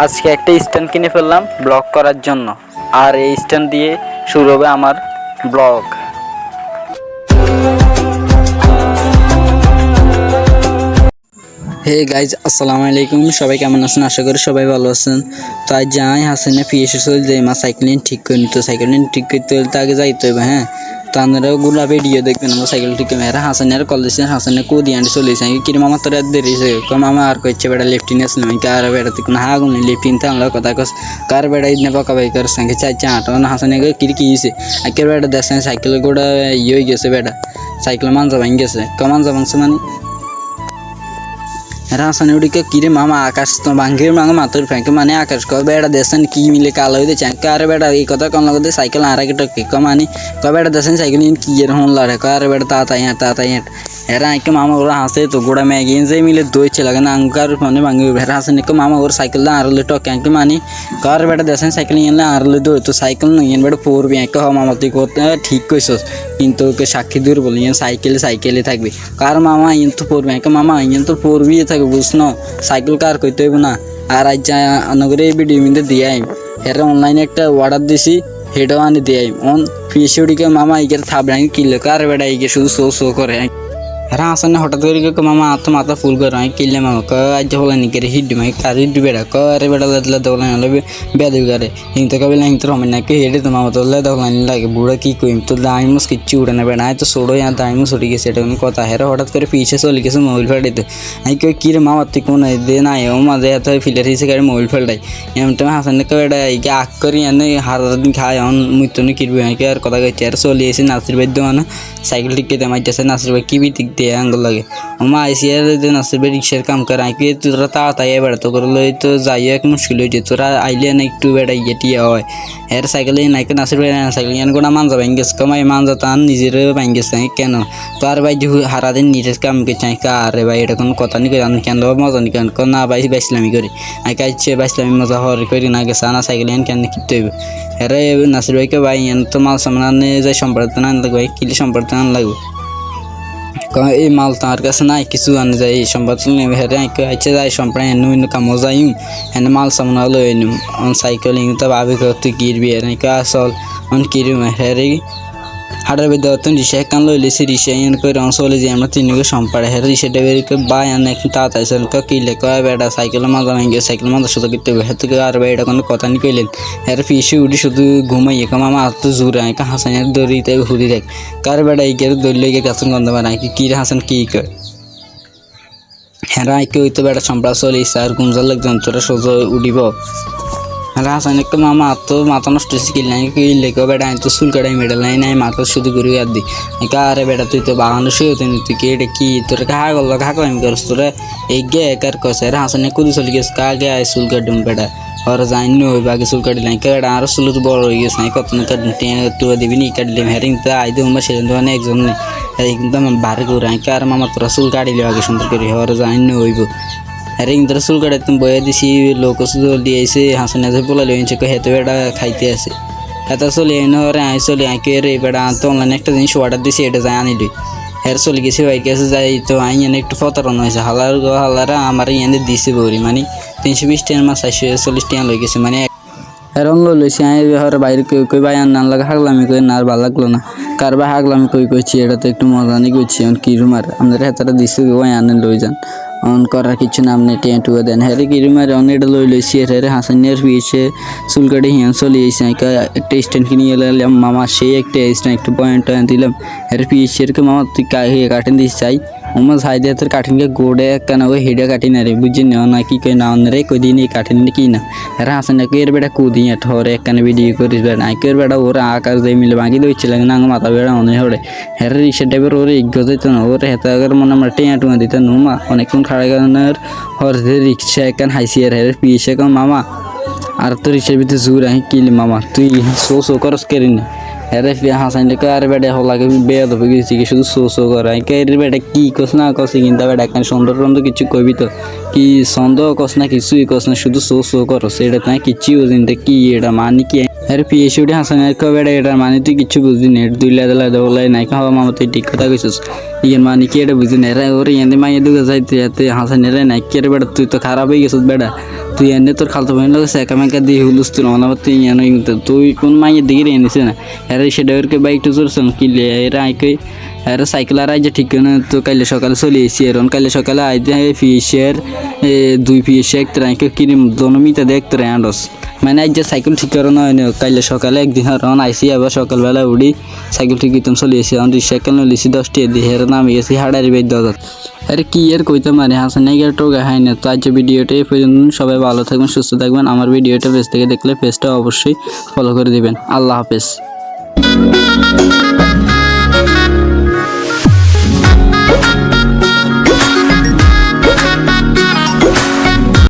আজকে একটা স্ট্যান্ড কিনে ফেললাম ব্লগ করার জন্য। আর এই স্ট্যান্ড দিয়ে শুরু হবে আমার ব্লগ। হে গাইজ, আসসালামু আলাইকুম। সবাই কেমন আছেন? আশা করি সবাই ভালো আছেন। তো আজ যাই হাসিনা পিএসে চল যে মা সাইকেল ঠিক করে নিত। সাইকেল ঠিক করতে হলে তো আগে যাইতে হবে। হ্যাঁ, তো আপনারাও গুলা ভিডিও দেখবেন আমরা সাইকেল ঠিক করে। হ্যাঁ, হাসানের কল দিচ্ছেন, হাসানে কুদি আনতে চলেছে কিরে মামা তোর দেরি মামা আর কইছে বেড়া লিফটিন আসলাম কার বেড়াতে কোনো হাগুন লিফটিন তো আমরা কথা কস কার বেড়া ইদনে পাকা বাই কর সঙ্গে চাইছে আট হাসানে কিরে কি হয়েছে আকের বেড়া দেখছেন সাইকেল গোড়া হয়ে গেছে বেড়া সাইকেল মানজা ভাঙ গেছে কমানজা ভাঙছে মানে রাসানে উড়িকে কিরে মামা আকাশ তো ভাঙ্গির মাঙে মাথার ফ্যাঁকে মানে আকাশ ক বেড়া দেশেন কি মিলে কালো হয়ে চাই কারে বেড়া এই কথা কন লাগতে সাইকেল আর আগে টকে কমানি ক বেড়া দেশেন সাইকেল কি এর হন লড়ে কারে বেড়া তাতাই এরা আইকে মামা ওরা হাসে তো গোড়া ম্যাগিন যে মিলে দইছে লাগে না আঙ্কার মানে ভাঙি ভেড়া হাসেন কে মামা ওর সাইকেল আরলে টকে আঁকে মানি কার বেড়া দেশেন সাইকেল ইনলে আরলে দই তো সাইকেল নিয়ে বেড়া পড়বি আঁকে হ মামা তুই করতে ঠিক কইছস কিন্তু ওকে সাক্ষী দূর বলি সাইকেলে থাকবে কার মামা ইন তো পড়বি আঁকে মামা ইন তো পড়বি থাকবে বুঝনো সাইকেল কার কইতে হইব না। আর আজ নগরে এই ভিডিও মিন্দে দিয়ে আইম এর অনলাইনে একটা অর্ডার দিছি হেডও আনি দিয়ে আইম অন পিএসিওডিকে মামা ইকের থাবড়াই কিনলে কার বেড়া ইকে শুধু শো করে হ্যাঁ আসলে হঠাৎ করে মামা তো মাথা ফুল করে কিনলে মামা ক আজ হলে নি করে হিড্ডি মাই কার হিড্ডি বেড়া করে বেড়া লেদলা দোলা হলে বেদু করে হিংতে কবে হিংতে রমেন না কে হেডে তো মামা তোলে দোলা লাগে বুড়া কি কইম তো দাইমুস কিচ্ছু উড়ে না বেড়া তো সোড়ো আর দাইমুস উঠে গেছে এটা কোনো কথা হেরা হঠাৎ করে পিছে চলে গেছে মোবাইল ফেলতে আমি কই কি রে মামা তুই কোন দে না ও মাঝে এত ফিলার হিসেবে গাড়ি মোবাইল ফেলটাই এমন হাসান কে বেড়া ইকে আগ করি এনে হার দিন খায় অন মুতনে কিরবে আর কথা কইছে আর চলে এসে নাসির ভাই দোকানে সাইকেল টিকে দেমাইতেছে নাসির ভাই কি বিতিক দিয়ে আঙ্গুল লাগে ওমা আইসি আর নাসির ভাই রিক্সার কাম করে আঁকি তোরা তাড়াতাড়ি বেড়াতো করে লই তো যাইও এক মুশকিল হয়েছে তোরা আইলে না একটু বেড়াই গেটিয়া হয় এর সাইকেলে নাইকে নাসির ভাই সাইকেল ইয়ান গোটা মানজা ভাঙ গেছে কমাই মানজা তান নিজের ভাঙ গেছে কেন তো আর ভাই হারা দিন নিজের কাম কে চাই আরে ভাই এটা কোনো কথা নি করে আমি কেন মজা নি কেন না ভাই বাইসলামি করি আঁকে আইছে বাইসলামি মজা হওয়ার করি না গেছে না সাইকেল ইয়ান কেন কিনতে হইব এরে নাসির ভাইকে ভাই ইয়ান তো মাল সামনে যাই সম্পাদন আনলাগ ভাই কিলি সম্পাদন আনলাগবে এই মাল তার কাছে নাই কিছু আনে যায় এই সম্পাদন হেরে আইছে যাই সম্পাদন এনে কামো যাইম এনে মাল সামনে লই নিম অন সাইকেলিং তো ভাবি তুই কিরবি এর আসল অন কিরম হেরে হাটার বেদ রিক্সা কান লইলেছি রিক্সা এন করে চলে যাই আমরা তিনকে সম্পাড়ে হেরে রিক্সাটা বেরিয়ে বাই আনে একটু তাড়াতাড়ি চল কিলে কয় বেটা সাইকেলের মাঝে ভেঙে সাইকেল মাঝে শুধু কিনতে হবে হেতু আর ভাই এটা কোনো কথা নি কইলেন হেরে পিসি উঠি শুধু ঘুমাইয়ে মামা আর তো জোরে আঁকা হাসানের দড়িতে হুদি দেখ কার বেটা ইকের দড়ি লেগে গাছের গন্ধ বানায় কি হাসান কি কয় হেরা আঁকে হইতে বেটা সম্পাড়া চলে ইসে আর গুমজার লাগছেন তোরা সোজা উঠিব রাসায়নিক মামা তো মাথা নষ্ট শিখিল নাই কিনলে কেউ বেটা আমি তো চুল কাটাই মেডেল নাই নাই মাথা শুধু করে আর দি আরে বেটা তুই তো বাগানো শুয়েতে নি তুই কি এটা কি তোর ঘা করলো ঘা কম করিস তোরা এই গে একার কষে রাসায়নিক কুদি চলে গেছে কাগে আয় চুল কাটুম বেটা আর যাই নইব আগে চুল কাটি নাই কেটা আরো চুল তো বড় হয়ে গেছে কত না কাটি তুই দিবি নি কাটলিম হেরিং তো আই দেবো সেদিন তো একজন নেই কিন্তু আমার বারে করে আঁকে আর মামা তোরা চুল কাটিলে আগে সুন্দর করে আর যাই নইব আরে ইন্দ্র চুল কাটে তুমি বয়ে দিছি লোক চুল দিয়েছে হাসনে বলে লইছে হেতে বেটা খাইতে আছে এটা চলে এনে ওরে আই চলে আঁকে রে বেটা তো অনলাইনে একটা জিনিস অর্ডার দিছি এটা যাই আনিলি হের চলে গেছে ভাই কাছে যাই তো আই এনে একটু প্রতারণা হয়েছে হালারা আমার এনে দিছে বড়ি মানে 320 টাকার মাছ 440 টাকা লই গেছে মানে এরম লইছি আই হরে বাইরে কই ভাই আর না লাগে হাগলামি কই না আর ভালো লাগলো না কার ভাই হাগলামি কইছি এটা তো একটু মজা নি কইছি কি রুমার আমাদের হাতটা দিছে ওই আনে লই যান অন করার কিছু নাম নেই টেন্টুয়া দেন হেরে কিরুমার অন এটা লই লইছি হেরে হাসানের পিছে চুল কাটে হিয়ান চলে এসে একটা স্ট্যান্ড কিনে এলাম মামা সেই একটা স্ট্যান্ড একটু পয়েন্ট দিলাম হেরে পিছে মামা তুই কাটেন দিস চাই আমার সাইড হাতের কাঠিনকে গোড়ে কেন ওই হেডে কাটি না রে বুঝি না কি কই না রে কই দিন এই কাঠিন কি না হেরা হাসান এর বেটা কুদি ঠরে একখানে ভিডিও করিস বেড়া আঁকের বেটা ওরা আকাশ দিয়ে মিলে বাকি দিচ্ছিল না মাথা বেড়া অনেক হরে হেরে রিক্সা ড্রাইভার ওরে ইজ্ঞ দিত না ওরে হেতাগের মনে আমরা টেঁয়া টুয়া দিত নুমা অনেকক্ষণ খাড়া গানের হরে রিক্সা একখান হাইসি আর হেরে পিছে কম মামা আর তো রিক্সার ভিতরে জোর আহি কিলি মামা তুই শো করস করি না হেরে হাসান আর বেটা হলাকে বেদ হয়ে গেছি কি শুধু শো করা এর বেটা কি কস না কস কিন্তু বেটা একখান সুন্দর সুন্দর কিছু কবি তো কি সন্দেহ কস না কিছুই কস না শুধু শো করস এটা তাই কিচ্ছু বুঝিন কি এটা মানে কি আরে পিএসিওডি হাসানের বেটা এটার মানে তুই কিছু বুঝলি না এটা দুই লাদা বলাই নাই খাওয়া মামা তুই ঠিক কথা কইছিস ইয়ার মানে কি এটা বুঝি না এরা ওরে এনে মাইয়ে দুগে যাইতে হাসানের নাই কে বেটা তুই তো খারাপ হয়ে গেছিস বেটা তুই এনে তোর খালতো বোনের লোক সেকামেকা দিয়ে হুলুস তুই আমার তুই এনে তুই কোন মাইয়ের দিকে এনেছে না এরা সেটা ওরকে বাইক টু চলছেন কিলে এরা আইকে এরা সাইকেল আর আইজে ঠিক না তো কাইলে সকালে চলে এসেছি এরকম কাইলে সকালে আইতে ফিসের 2 পিস এক ট্রাইকে কিনে দনমিতে দেখতে রে আন্ডস মানে আজ যে সাইকেল ঠিক করে নয় কাইলে সকালে একদিন রন আইসি আবার সকালবেলা উঠি সাইকেল ঠিক দিতাম চলে এসেছি আমি রিক্সাকেল নিয়েছি 10 টাকা দিয়ে হেরে নামে গেছি হাড়ারি বেদ দাদা আরে কি আর কইতে মারি হাসান নাই টোকা হয় না তো আজ ভিডিওটা এই পর্যন্ত সবাই ভালো থাকবেন সুস্থ থাকবেন আমার ভিডিওটা পেজ থেকে দেখলে পেজটা অবশ্যই ফলো করে দিবেন আল্লাহ হাফেজ